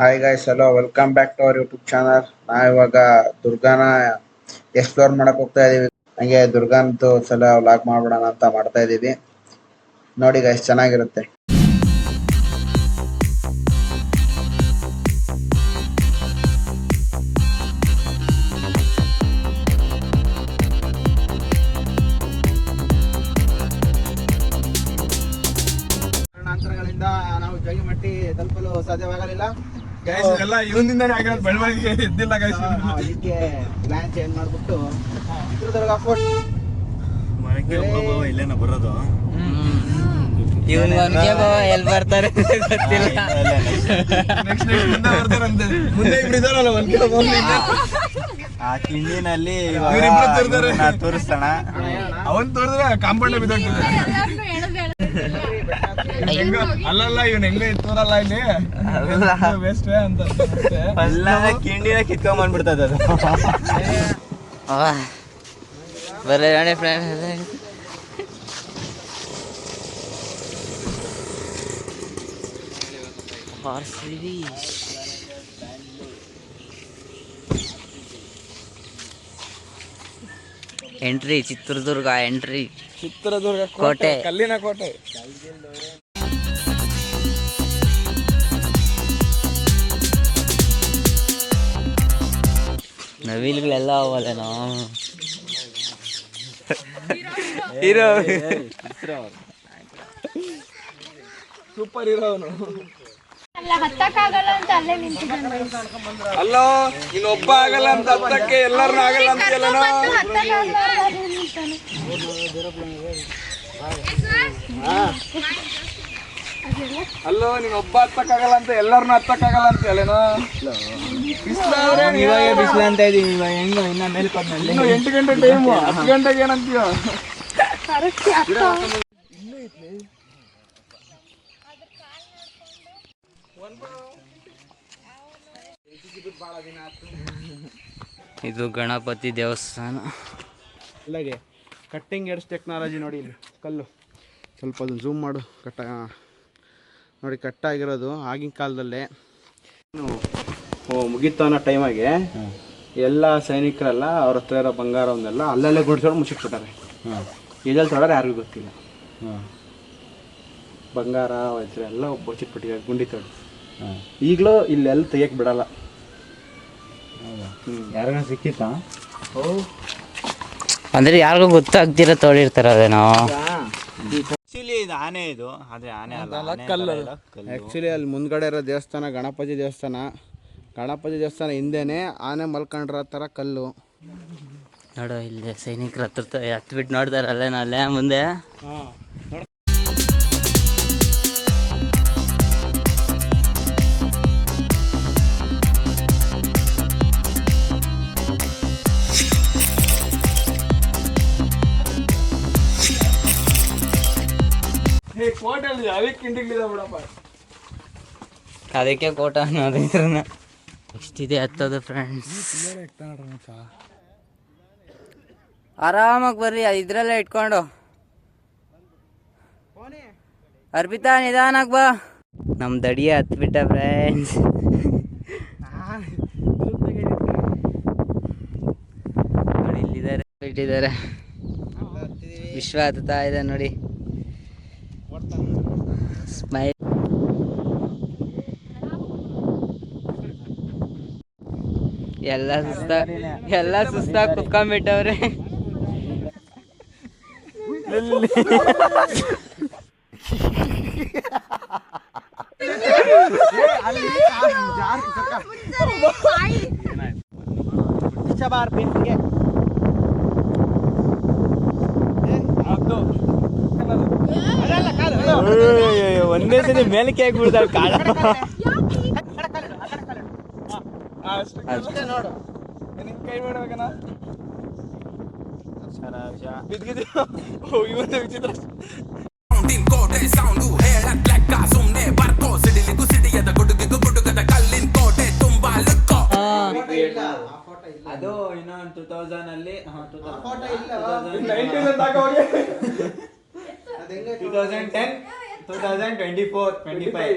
Hi guys, hello, welcome back to our YouTube channel. ಇವಾಗ ದುರ್ಗಾನ explore ಮಾಡಕ್ ಹೋಗ್ತಾ ಇದೀವಿ. ಹಂಗೆ ದುರ್ಗಾಂತು ಸಲ ವ್ಲಾಗ್ ಮಾಡ್ಬಿಡೋಣ ಅಂತ ಮಾಡ್ತಾ ಇದೀವಿ. ನೋಡಿ ಗೈಸ್, ಚೆನ್ನಾಗಿರುತ್ತೆ. ಕಾರಣಾಂತರಗಳಿಂದ ನಾವು ಜೋಗಿಮಟ್ಟಿ ತಲುಪಲು ಸಾಧ್ಯವಾಗಲಿಲ್ಲ. ಎಲ್ಲ ಇವನಿಂದಾನೇ ಆಗಿರೋದು, ಬೆಳವಣಿಗೆ ಇದ್ದಿಲ್ಲ ಗೈಸ್. ಅದಕ್ಕೆ ಪ್ಲಾನ್ ಚೇಂಜ್ ಮಾಡ್ಬಿಟ್ಟು ಚಿತ್ರದುರ್ಗ ಫೋರ್ಟ್ ಇಲ್ಲೇನ ಬರೋದು. ಇವನ್ ಎಲ್ಲಿ ಬರ್ತಾರೆ ಗೊತ್ತಿಲ್ಲ. ಮುಂದೆ ಇಬ್ಬರಿದಾರಲ್ಲ ಆ ಕಿಂಡಿನಲ್ಲಿ ತೋರಿಸ್ತಾನ. ಅವನ್ ತೋರಿದ್ರೆ ಕಾಂಪೌಂಡ್ ಬಿದ್ದೋಗ್ತದೆ. ಅಲ್ಲಲ್ಲ ಇವನ್ ಹೆಂಗ ತೋರಲ್ಲ ಇಲ್ಲಿ ವೇಸ್ಟ್ ಅಂತ ಕಿಂಡಿನ ಕಿತ್ಕೊಂಡ್ ಬಂದ್ಬಿಡ್ತದ ಅದು. ಬರ್ರಿ friend, entry Chitradurga, entry Chitradurga ಕೋಟೆ, ಕಲ್ಲಿನ ಕೋಟೆ. ನವಿಲ್ಗಳೆಲ್ಲ ಅವಲ್ಲೇನೋ. ಹೀರೋ ಸೂಪರ್ ಹೀರೋ ಅವನು. ಅಲ್ಲೋ ಇನ್ನೊಬ್ಬ ಆಗಲ್ಲ ಅಂತ ಹತ್ತಕ್ಕೆ ಎಲ್ಲರನ್ನೂ ಆಗಲ್ಲ ಅಂತೀಯಲ್ಲನೋ. ಅಲ್ಲೋ ನೀನ್ ಒಬ್ಬ ಹತ್ತಕ್ಕಾಗಲ್ಲ ಅಂತ ಎಲ್ಲರನ್ನೂ ಹತ್ತಕ್ಕಾಗಲ್ಲ ಅಂತೀಯಲ್ಲೇನೋ. ಇವಾಗ ಬಿಸಿಲು ಅಂತ ಇದೀವಿ. ಇವಾಗ ಹೆಂಗೋ ಇನ್ನ ಮೇಲ್ಕೊಂಡ್ಮೇಲೆ ಇನ್ನು 8 ಗಂಟೆ ಟೈಮು, 10 ಗಂಟೆಗೆ ಏನಂತೀಯ? ಇದು ಗಣಪತಿ ದೇವಸ್ಥಾನ. ಇಲ್ಲಾಗೆ ಕಟ್ಟಿಂಗ್ ಎಡ್ಸ್ ಟೆಕ್ನಾಲಜಿ ನೋಡಿ. ಇಲ್ಲಿ ಕಲ್ಲು ಸ್ವಲ್ಪ ಅದು ಝೂಮ್ ಮಾಡು. ನೋಡಿ, ಕಟ್ಟಾಗಿರೋದು ಆಗಿನ ಕಾಲದಲ್ಲೇ. ಮುಗೀತು ಅನ್ನೋ ಟೈಮಾಗೆ ಎಲ್ಲ ಸೈನಿಕರೆಲ್ಲ ಅವ್ರ ಹತ್ರ ಇರೋ ಬಂಗಾರವನ್ನೆಲ್ಲ ಅಲ್ಲಲ್ಲೇ ಗುಡಿಸೋಡು ಮುಚ್ಚಿಟ್ಬಿಟ್ಟಾರೆ. ಇದರಲ್ಲಿ ತೊಡೋರು ಯಾರಿಗೂ ಗೊತ್ತಿಲ್ಲ. ಬಂಗಾರ ವಜ್ರ ಎಲ್ಲ ಬಚ್ಚಿಟ್ಬಿಟ್ಟಿದ್ದಾರೆ ಗುಂಡಿ ತೊಡು. ಈಗಲೂ ಇಲ್ಲೆಲ್ಲ ತೆಗಿಯಕ್ಕೆ ಬಿಡಲ್ಲ. ಯಾರಿಗ ಸಿಕ್ಕಿತ್ತಾ? ಅಂದ್ರೆ ಯಾರಿಗೂ ಗೊತ್ತಾಗ್ತಿರ ತೊಳಿರ್ತಾರ ಅದೇನೋ. ಆಕ್ಚುಲಿ ಇದು ಆನೆ, ಇದು ಆದ್ರೆ ಆನೆ ಅಲ್ಲ, ಕಲ್ಲು. ಆ್ಯಕ್ಚುಲಿ ಅಲ್ಲಿ ಮುಂದ್ಗಡೆ ಇರೋ ದೇವಸ್ಥಾನ ಗಣಪತಿ ದೇವಸ್ಥಾನ. ಗಣಪತಿ ದೇವಸ್ಥಾನ ಹಿಂದೆನೇ ಆನೆ ಮಲ್ಕೊಂಡ್ರ ಥರ ಕಲ್ಲು. ನೋಡು, ಇಲ್ಲಿ ಸೈನಿಕರ ಹತ್ರ ಹತ್ಬಿಟ್ಟು ನೋಡ್ತಾರಲ್ಲೇ ನಲ್ಲೇ ಮುಂದೆ. ಕೋಟೆಯಲ್ಲಿ ಅದಕ್ಕೆ ಕಿಂಡಿಗಳಿದ ಬಿಡಪ್ಪ. ಅದಕ್ಕೆ ಕೋಟ ಅನ್ನೋದು. ಎಷ್ಟಿದೆ ಹತ್ತೋದು ಫ್ರೆಂಡ್ಸ್. ಆರಾಮಾಗಿ ಬರ್ರಿ, ಇದ್ರಲ್ಲೇ ಇಟ್ಕೊಂಡು. ಅರ್ಪಿತಾ ನಿಧಾನಾಗ್ ಬಾ. ನಮ್ ದಡಿಯ ಹತ್ಬಿಟ್ಟ ಫ್ರೆಂಡ್ಸ್. ನೋಡಿ ಇಲ್ಲಿದ್ದಾರೆ, ಇಟ್ಟಿದ್ದಾರೆ. ವಿಶ್ವ ಹತ್ತಾ ಇದೆ ನೋಡಿ. ಸ್ಮೈಲ್. ಎಲ್ಲ ಸುಸ್ತಾಗಿ ಕುತ್ಕೊಂಡ್ಬಿಟ್ಟವ್ರೆ. ಒಂದೇ ಸರಿ ಮೇಲಕ್ಕೆ ಹಾಕಿ ಬಿಡ್ತಾಳೆ ಕಾಳ. ನೋಡು ಕೈ ಮಾಡ್ಬೇಕನ ಬಿದ್ದಿದ್ದು ಇವತ್ತು ವಿಚಿತ್ರ. ಕೋಟೆ ಸೌಂಡು ಹೇಳಕ್ ಲೆಕ್ಕ, ಸುಮ್ನೆ ಬರ್ಕೋ ಸಿಡಿಲಿಗೂ ಸಿಡಿಯದ ಗುಡುಗಿಗೂ ಗುಡುಗದ ಕಲ್ಲಿನ ಕೋಟೆ ತುಂಬಾ ಲುಕ್ಕೋ. ಅದು ಇನ್ನೊಂದು 2000 ಅಲ್ಲಿ 2010 2024 25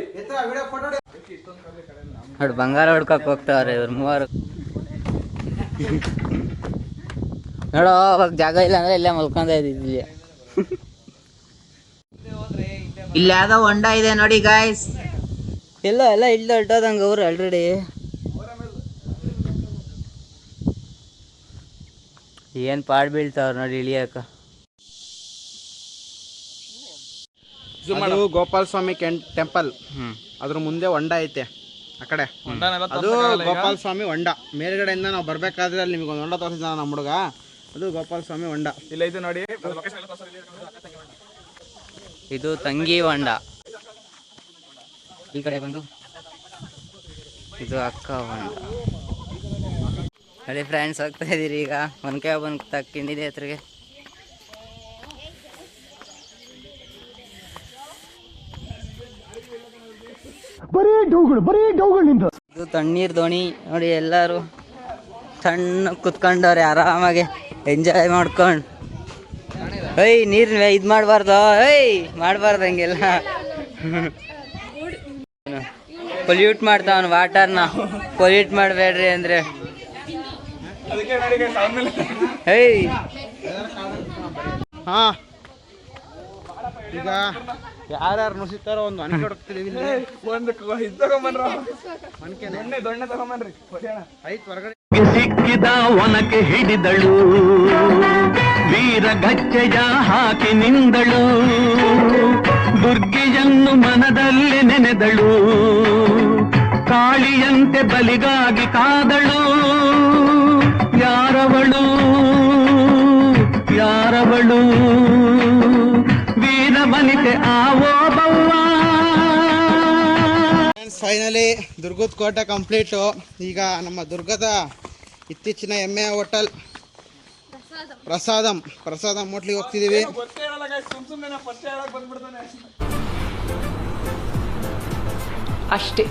ನೋಡಿ ಬಂಗಾರ ಹೊಡ್ಕಕ್ಕೆ ಹೋಗ್ತಾವ್ರೆ ಇವ್ರು ಮೂವರು. ನೋಡೋ ಅವಾಗ ಜಾಗ ಇಲ್ಲ ಅಂದ್ರೆ ಇಲ್ಲೇ ಮಲ್ಕೊಂಡ ಇದ್ದಿದ್ವಿ. ಇಲ್ಲಿ ಯಾವ್ದೋ ಹೊಂಡ ಇದೆ ನೋಡಿ ಗಾಯ್ಸ್. ಎಲ್ಲ ಇಲ್ದ ಹೊಟ್ಟೋದಂಗೆ ಅವ್ರು ಆಲ್ರೆಡಿ. ಏನು ಪಾಡ್ ಬೀಳ್ತಾವ್ರು ನೋಡಿ ಇಳಿಯಕ. ಅದು ಗೋಪಾಲ ಸ್ವಾಮಿ ಟೆಂಪಲ್. ಅದ್ರ ಮುಂದೆ ಹೊಂಡ ಐತೆ ಆ ಕಡೆ. ಅದು ಗೋಪಾಲ ಸ್ವಾಮಿ ಹೊಂಡ. ಮೇಲ್ಗಡೆಯಿಂದ ನಾವು ಬರ್ಬೇಕಾದ್ರೆ ಅಲ್ಲಿ ನಿಮಗೆ ಒಂದು ಹೊಂಡ ತೋರಿಸಿದ ನಮ್ಮ ಹುಡುಗ. ಅದು ಗೋಪಾಲ ಸ್ವಾಮಿ ಹೊಂಡ. ಇಲ್ಲ ಇದು ನೋಡಿ. ಇದು ತಂಗಿ ಹೊಂಡ. ಈ ಕಡೆ ಬಂದು ಇದು ಅಕ್ಕ ಹೊಂಡ. ಅದೇ ಫ್ರೆಂಡ್ಸ್ ಹೋಗ್ತಾ ಇದೀರಿ ಈಗ. ಒನಕೆ ಬಂದು ತಕ್ಕೊಂಡಿದೆ ಹತ್ರಗೆ. ಇದು ತಣ್ಣೀರ್ ದೋಣಿ ನೋಡಿ. ಎಲ್ಲರೂ ಸಣ್ಣ ಕುತ್ಕೊಂಡವ್ರೆ ಆರಾಮಾಗಿ ಎಂಜಾಯ್ ಮಾಡ್ಕೊಂಡು. ನೀರ್ ಇದ್ ಮಾಡ್ಬಾರ್ದು. ಮಾಡ್ಬಾರ್ದು ಹಂಗೆಲ್ಲ. ಪೊಲ್ಯೂಟ್ ಮಾಡ್ತಾವನ್ ವಾಟರ್ನ. ಪೊಲ್ಯೂಟ್ ಮಾಡಬೇಡ್ರಿ ಅಂದ್ರೆ. ಹಾ ಈಗ ಯಾರ್ಯಾರು ನುಸಿತಾರೋ ಒಂದು ಅನಿಕೆ ಹೊಡ್ತಿದೀವಿ. ಒಂದು ಇದು ತಗೊಂಬನ್ರ. ದೊಣ್ಣೆ ತಗೊಂಬನ್ರಿ. ಐತ್ ಹೊರಗಡೆ ಸಿಕ್ಕಿದ ಒನಕೆ ಹಿಡಿದಳು, ವೀರಗಚ್ಚೆಯ ಹಾಕಿ ನಿಂದಳು, ದುರ್ಗೆಯನ್ನು ಮನದಲ್ಲಿ ನೆನೆದಳು, ಕಾಳಿಯಂತೆ ಬಲಿಗಾಗಿ ಕಾದಳು. ಯಾರವಳು ಯಾರವಳು ವೀರವನಿತೆ ಆವೋ ಬವ್ವ. ಫೈನಲಿ ದುರ್ಗದ ಕೋಟೆ ಕಂಪ್ಲೀಟು. ಈಗ ನಮ್ಮ ದುರ್ಗದ ಇತ್ತೀಚಿನ ಹೆಮ್ಮೆಯ ಹೋಟೆಲ್ ಪ್ರಸಾದಂ ಹೋಟ್ಲಿಗೆ ಹೋಗ್ತಿದ್ದೀವಿ. ಗೊತ್ತೇ ಇರಲ್ಲ guys, ಸುಮ್ನೆ ಫಸ್ಟ್ ಹೇಳಕ್ ಬಂದ್ಬಿಡ್ತಾನೆ ಅಷ್ಟೇ.